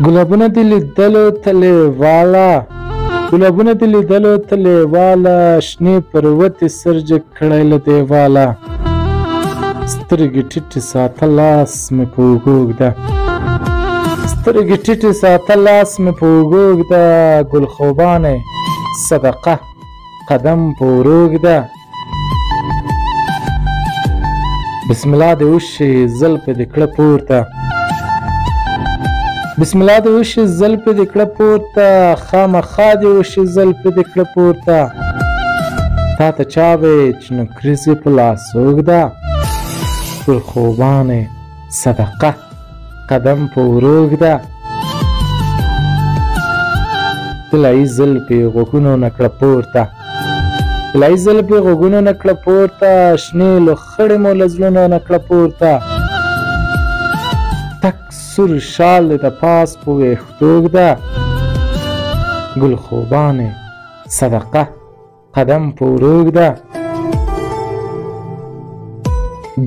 ګلابونه دې لیدلو ته لیواله ګلابونه دې لیدلو ته لیواله شنې پروتې سرجه کړی له دیواله سترګې ټیټې ساته لاس مې په اوږو ږده سترګې ټیټې ساته لاس مې په اوږو ږده ګل خوبانې صدقه قدم په ورو ږده بسم الله دې وشي زلفې دې کړه پورته بسم الله دې وشي زلفې دې کړه پورته خامخا دې وشي زلفې دې کړه پورته تا ته چا وې چې نوکریزې په لاس اوږده ګل خوبانې صدقه قدم په ورو ږده طلایي زلفې غوږونو نه کړه پورته طلایي زلفې غوږونو نه کړه پورته شنې لوخړې مو له زړونو نه کړه پورته تک سور شال دې د پاس په ویښتو ږده ګل خوبانې صدقه قدم په ورو ږده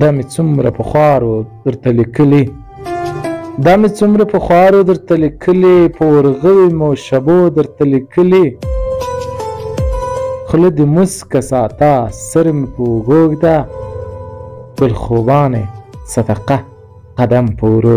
دا مې څومره پخوارو درته لیکلي دا مې څومره پخوارو درته لیکلي په ورغوي مو شبو درته لیکلي خوله دې مسکه ساته سر مې په اوږو ږده ګل خوبانې صدقه قدم په ورو